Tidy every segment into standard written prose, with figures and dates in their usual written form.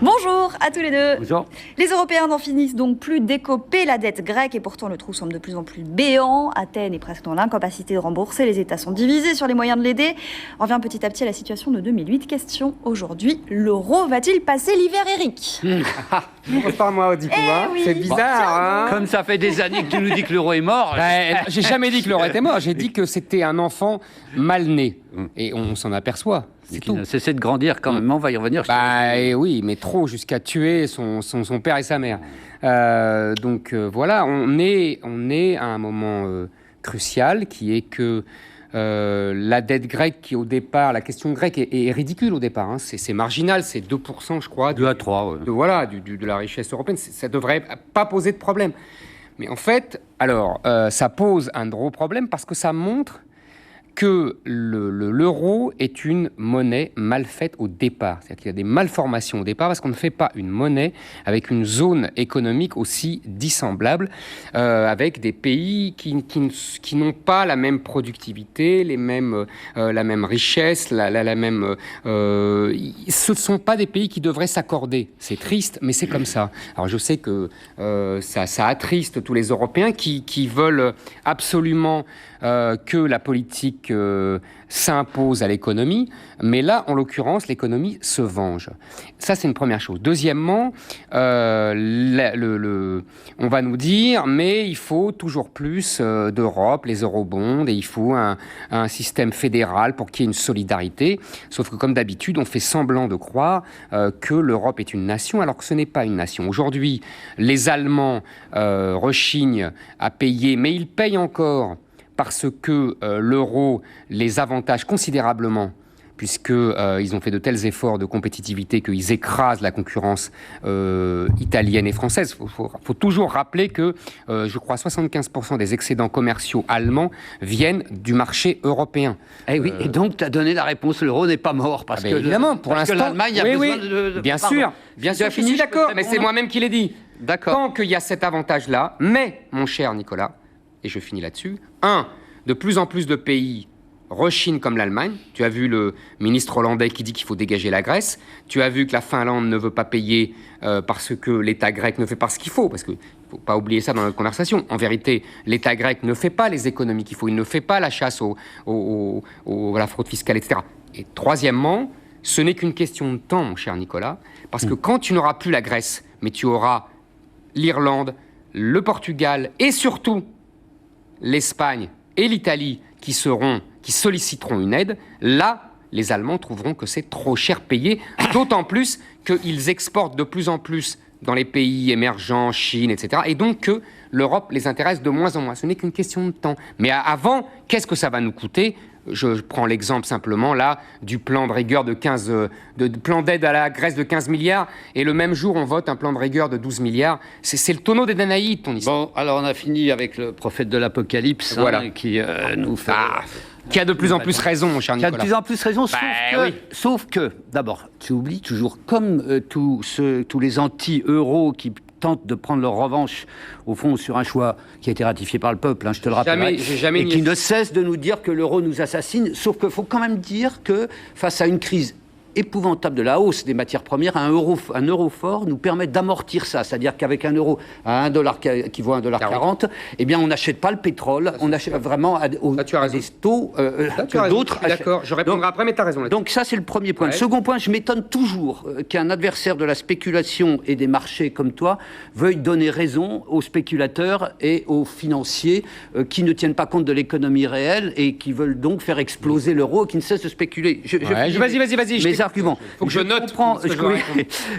Bonjour à tous les deux. Bonjour. Les Européens n'en finissent donc plus d'écoper la dette grecque et pourtant le trou semble de plus en plus béant. Athènes est presque dans l'incapacité de rembourser, les États sont divisés sur les moyens de l'aider. On revient petit à petit à la situation de 2008. Question aujourd'hui, l'euro va-t-il passer l'hiver, Eric? Pas moi, du coup, hein. oui. C'est bizarre, hein. Comme ça fait des années que tu nous dis que l'euro est mort. J'ai jamais dit que l'euro était mort, j'ai dit que c'était un enfant mal né. Et on s'en aperçoit, c'est Qui tout. ne cessait de grandir quand même. On va y revenir. Oui, mais trop, jusqu'à tuer son père et sa mère. Voilà, on est à un moment crucial qui est que la dette grecque, qui au départ, la question grecque est ridicule au départ, hein. C'est marginal, c'est 2%, je crois. 2 à 3, ouais. De la richesse européenne. Ça devrait pas poser de problème. Mais en fait, ça pose un gros problème parce que ça montre que l'euro est une monnaie mal faite au départ. C'est-à-dire qu'il y a des malformations au départ parce qu'on ne fait pas une monnaie avec une zone économique aussi dissemblable, avec des pays qui n'ont pas la même productivité, la même richesse, la même... ce ne sont pas des pays qui devraient s'accorder. C'est triste, mais c'est comme ça. Alors je sais que ça attriste tous les Européens qui veulent absolument que la politique s'impose à l'économie, mais là, en l'occurrence, l'économie se venge. Ça, c'est une première chose. Deuxièmement, on va nous dire, mais il faut toujours plus d'Europe, les eurobonds, et il faut un système fédéral pour qu'il y ait une solidarité. Sauf que, comme d'habitude, on fait semblant de croire que l'Europe est une nation, alors que ce n'est pas une nation. Aujourd'hui, les Allemands rechignent à payer, mais ils payent encore parce que l'euro les avantage considérablement, puisqu'ils ont fait de tels efforts de compétitivité qu'ils écrasent la concurrence italienne et française. Il faut toujours rappeler que, je crois, 75% des excédents commerciaux allemands viennent du marché européen. Eh oui, et donc tu as donné la réponse, l'euro n'est pas mort. Parce que évidemment, pour l'instant, l'Allemagne a besoin de... Bien sûr, je suis d'accord, mais c'est moi-même qui l'ai dit. D'accord. Tant qu'il y a cet avantage-là, mais, mon cher Nicolas, et je finis là-dessus, de plus en plus de pays rechignent comme l'Allemagne. Tu as vu le ministre hollandais qui dit qu'il faut dégager la Grèce. Tu as vu que la Finlande ne veut pas payer parce que l'État grec ne fait pas ce qu'il faut. Parce qu'il ne faut pas oublier ça dans notre conversation. En vérité, l'État grec ne fait pas les économies qu'il faut. Il ne fait pas la chasse à la fraude fiscale, etc. Et troisièmement, ce n'est qu'une question de temps, mon cher Nicolas. Parce que quand tu n'auras plus la Grèce, mais tu auras l'Irlande, le Portugal et surtout l'Espagne et l'Italie qui solliciteront une aide, là, les Allemands trouveront que c'est trop cher payé, d'autant plus qu'ils exportent de plus en plus dans les pays émergents, Chine, etc. Et donc que l'Europe les intéresse de moins en moins. Ce n'est qu'une question de temps. Mais avant, qu'est-ce que ça va nous coûter ? Je prends l'exemple simplement là du plan de rigueur de plan d'aide à la Grèce de 15 milliards et le même jour on vote un plan de rigueur de 12 milliards. C'est le tonneau des Danaïdes, ton histoire. Bon, alors on a fini avec le prophète de l'Apocalypse, voilà. Qui nous fait... Qui a de plus en plus raison, mon cher Nicolas. Qui a de plus en plus raison, sauf que d'abord, tu oublies toujours, comme tous les anti-euros qui tentent de prendre leur revanche, au fond, sur un choix qui a été ratifié par le peuple, je te le rappelle, et qui ne cesse de nous dire que l'euro nous assassine, sauf qu'il faut quand même dire que, face à une crise épouvantable de la hausse des matières premières, un euro fort nous permet d'amortir ça. C'est-à-dire qu'avec un euro à $1 qui vaut $1,40, eh bien, on n'achète pas le pétrole, on achète vraiment à des taux que d'autres achètent. D'accord, je répondrai après, mais tu as raison. Donc ça, c'est le premier point. Ouais. Le second point, je m'étonne toujours qu'un adversaire de la spéculation et des marchés comme toi veuille donner raison aux spéculateurs et aux financiers qui ne tiennent pas compte de l'économie réelle et qui veulent donc faire exploser l'euro, qui ne cessent de spéculer. Vas-y. Argument. Faut que je note.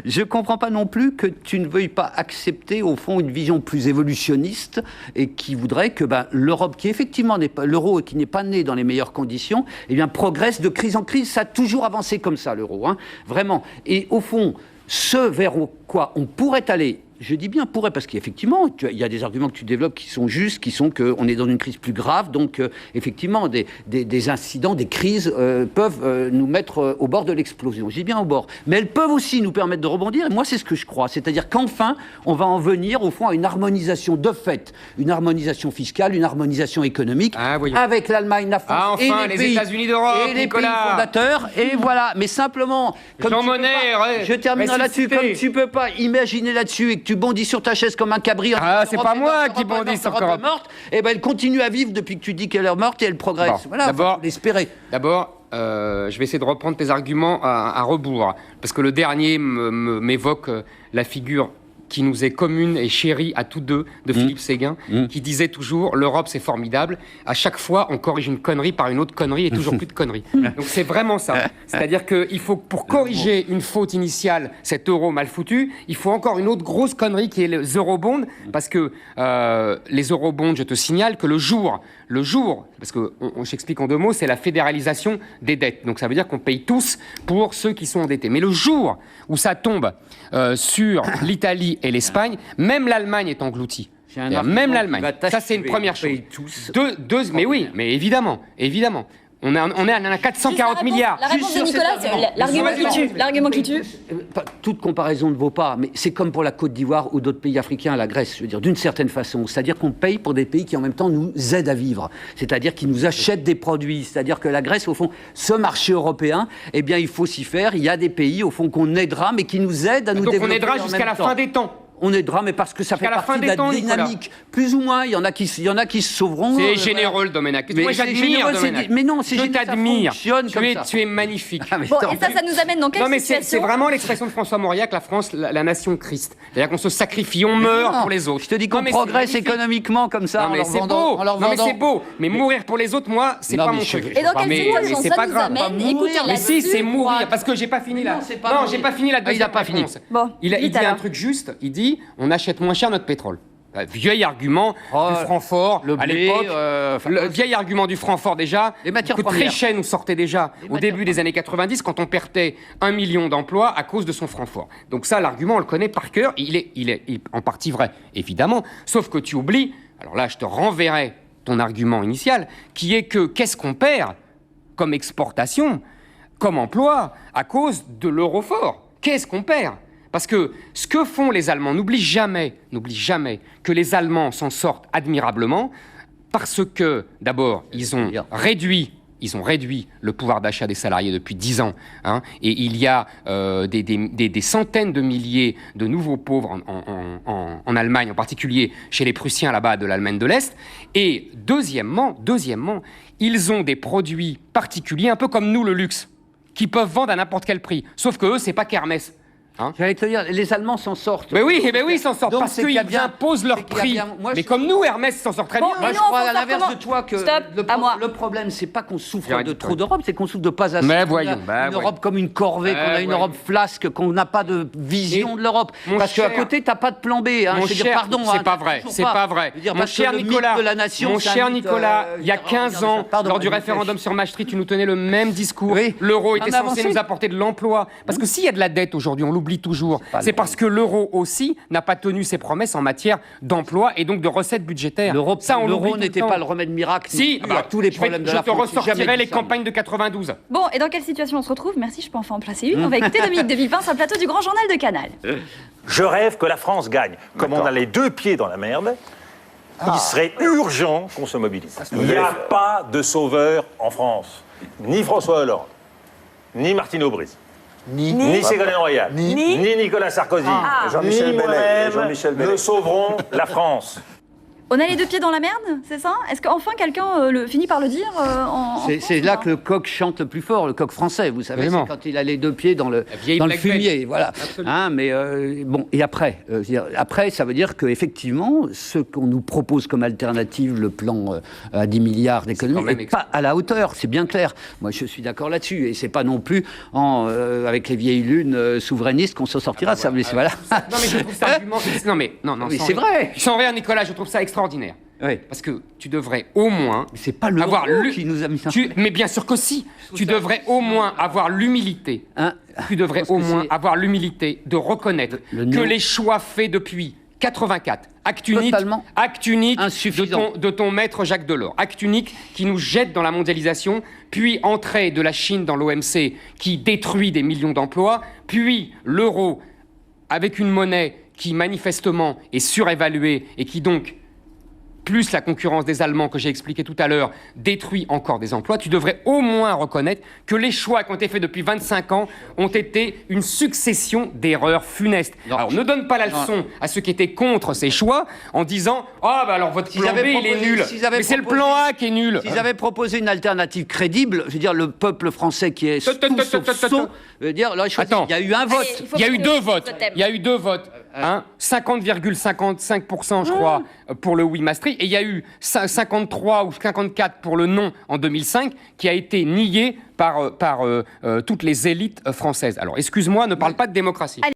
Je comprends pas non plus que tu ne veuilles pas accepter au fond une vision plus évolutionniste et qui voudrait que l'Europe, qui effectivement n'est pas l'euro et qui n'est pas né dans les meilleures conditions, eh bien progresse de crise en crise. Ça a toujours avancé comme ça l'euro, vraiment. Et au fond, ce vers quoi on pourrait aller Je dis bien pourrait, parce qu'effectivement, il y a des arguments que tu développes qui sont justes, qui sont qu'on est dans une crise plus grave, donc effectivement, des incidents, des crises peuvent nous mettre au bord de l'explosion. Je dis bien au bord. Mais elles peuvent aussi nous permettre de rebondir, et moi, c'est ce que je crois. C'est-à-dire qu'enfin, on va en venir, au fond, à une harmonisation de fait, une harmonisation fiscale, une harmonisation économique, avec l'Allemagne, la France, enfin, et les États-Unis d'Europe, et les pays fondateurs, et voilà. Mais simplement, comme Jean Monnet, je terminerai là-dessus, comme tu peux pas imaginer là-dessus et que tu bondis sur ta chaise comme un cabri. C'est pas moi qui bondis sur Europe. Morte, et ben elle continue à vivre depuis que tu dis qu'elle est morte et elle progresse. Bon, voilà, faut l'espérer. D'abord, je vais essayer de reprendre tes arguments à rebours, parce que le dernier m'évoque la figure qui nous est commune et chérie à tous deux, de Philippe Séguin, qui disait toujours « l'Europe, c'est formidable ». À chaque fois, on corrige une connerie par une autre connerie et toujours plus de conneries. Donc c'est vraiment ça. C'est-à-dire qu'il faut, pour corriger une faute initiale, cet euro mal foutu, il faut encore une autre grosse connerie qui est les eurobonds, parce que les eurobonds, je te signale que le jour, parce que j'explique en 2 mots, c'est la fédéralisation des dettes. Donc ça veut dire qu'on paye tous pour ceux qui sont endettés. Mais le jour où ça tombe sur l'Italie et l'Espagne, même l'Allemagne est engloutie. Même l'Allemagne. Ça, c'est une première chose. Mais oui, mais évidemment. On est à 440 milliards. La réponse de Nicolas, c'est l'argument qui tue. Toute comparaison ne vaut pas, mais c'est comme pour la Côte d'Ivoire ou d'autres pays africains, la Grèce, je veux dire, d'une certaine façon. C'est-à-dire qu'on paye pour des pays qui, en même temps, nous aident à vivre. C'est-à-dire qu'ils nous achètent des produits. C'est-à-dire que la Grèce, au fond, ce marché européen, eh bien, il faut s'y faire. Il y a des pays, au fond, qu'on aidera, mais qui nous aident à nous développer. Donc on aidera jusqu'à la fin des temps. On aidera, mais parce que ça fait partie de la dynamique. Nicolas. Plus ou moins, il y en a qui se sauveront. C'est généreux, le Domenech. Moi, j'admire Domenech. Mais non, c'est je t'admire. Tu es magnifique. Bon, et ça nous amène dans quelle situation? C'est vraiment l'expression de François Mauriac, la France, la nation Christ. C'est-à-dire qu'on se sacrifie, on meurt pour les autres. Je te dis qu'on progresse économiquement comme ça. Non, mais c'est beau. Non, mais c'est beau. Mais mourir pour les autres, moi, c'est pas mon truc. Et dans quelle situation ça nous amène? Écoutez, mais si, c'est mourir. Parce que j'ai pas fini là. Non, j'ai pas fini la deuxième réponse. Il dit un truc juste. Il dit, on achète moins cher notre pétrole. Vieil argument du Francfort à l'époque. Le vieil argument du Francfort déjà. Les matières que premières. Trichet nous sortait déjà au début des années 90 quand on perdait 1 million d'emplois à cause de son Francfort. Donc ça, l'argument, on le connaît par cœur. Il est en partie vrai, évidemment. Sauf que tu oublies, alors là, je te renverrai ton argument initial, qui est que qu'est-ce qu'on perd comme exportation, comme emploi, à cause de l'euro fort? Qu'est-ce qu'on perd? Parce que ce que font les Allemands, n'oublie jamais que les Allemands s'en sortent admirablement parce que, d'abord, ils ont réduit le pouvoir d'achat des salariés depuis 10 ans. Hein, et il y a des centaines de milliers de nouveaux pauvres en Allemagne, en particulier chez les Prussiens là-bas de l'Allemagne de l'Est. Et deuxièmement, ils ont des produits particuliers, un peu comme nous, le luxe, qui peuvent vendre à n'importe quel prix. Sauf que eux, c'est pas qu'Hermès. Hein? J'allais te dire, les Allemands s'en sortent. Mais oui, ils s'en sortent parce qu'ils imposent leur prix. Mais comme nous, Hermès s'en sort très bien. Moi, je crois à l'inverse de toi que le problème, c'est pas qu'on souffre de trop d'Europe, c'est qu'on souffre de pas assez. Mais voyons, une Europe comme une corvée, qu'on a une Europe flasque, qu'on n'a pas de vision de l'Europe. Parce qu'à côté, t'as pas de plan B. Mon cher, c'est pas vrai. C'est pas vrai. Mon cher Nicolas, il y a 15 ans, lors du référendum sur Maastricht, tu nous tenais le même discours. L'euro était censé nous apporter de l'emploi. Parce que s'il y a de la dette aujourd'hui, on l'oublie toujours. C'est parce que l'euro aussi n'a pas tenu ses promesses en matière d'emploi et donc de recettes budgétaires. L'euro n'était pas le remède miracle. Si, à tous les problèmes de la France. Je te ressortirai les campagnes de 92. Bon, et dans quelle situation on se retrouve? Merci, je peux enfin en placer une. On va écouter Dominique de Villepin sur le plateau du Grand Journal de Canal. Je rêve que la France gagne. Comme on a les 2 pieds dans la merde, il serait urgent qu'on se mobilise. Il n'y a pas de sauveur en France. Ni François Hollande, ni Martine Aubry. Ni Ségolène Royal, ni Nicolas Sarkozy, ni moi-même ne sauveront la France. On a les 2 pieds dans la merde, c'est ça? Est-ce qu'enfin quelqu'un finit par le dire C'est là que le coq chante le plus fort, le coq français, vous savez, c'est quand il a les 2 pieds dans le fumier, voilà. Hein, mais bon, et après, ça veut dire qu'effectivement, ce qu'on nous propose comme alternative, le plan à 10 milliards d'économies, n'est pas à la hauteur, c'est bien clair. Moi, je suis d'accord là-dessus, et c'est pas non plus avec les vieilles lunes souverainistes qu'on s'en sortira. Voilà. Non, mais je trouve ça argument. Non, mais c'est vrai. Sans rien, Nicolas, je trouve ça extraordinaire. Oui. Parce que tu devrais au moins Mais c'est pas l'euro avoir qui nous a mis ça. Mais bien sûr que si. Tu devrais au moins avoir l'humilité. Hein, Tu devrais je pense au que moins c'est- avoir l'humilité de reconnaître Le que néo- les choix faits depuis 84, acte unique insuffisant. de ton maître Jacques Delors, acte unique qui nous jette dans la mondialisation, puis entrée de la Chine dans l'OMC qui détruit des millions d'emplois, puis l'euro avec une monnaie qui manifestement est surévaluée et qui donc, plus la concurrence des Allemands que j'ai expliqué tout à l'heure, détruit encore des emplois, tu devrais au moins reconnaître que les choix qui ont été faits depuis 25 ans ont été une succession d'erreurs funestes. Non. Alors ne donne pas la leçon à ceux qui étaient contre ces choix en disant « Ah, bah alors votre S'ils plan B, avaient il est proposé- nul. s'ils avaient Mais c'est le proposé- plan A qui est nul. » S'ils avaient proposé une alternative crédible, je veux dire, le peuple français qui est tout sauf sot, je veux dire, là, Attends. il y a eu un vote. Allez, faut Il y a eu que- deux votes. ce thème. Il y a eu deux votes. Hein, 50,55%, je crois, pour le oui Maastricht. Et il y a eu 53 ou 54 pour le non en 2005, qui a été nié par toutes les élites françaises. Alors, excuse-moi, ne parle pas de démocratie.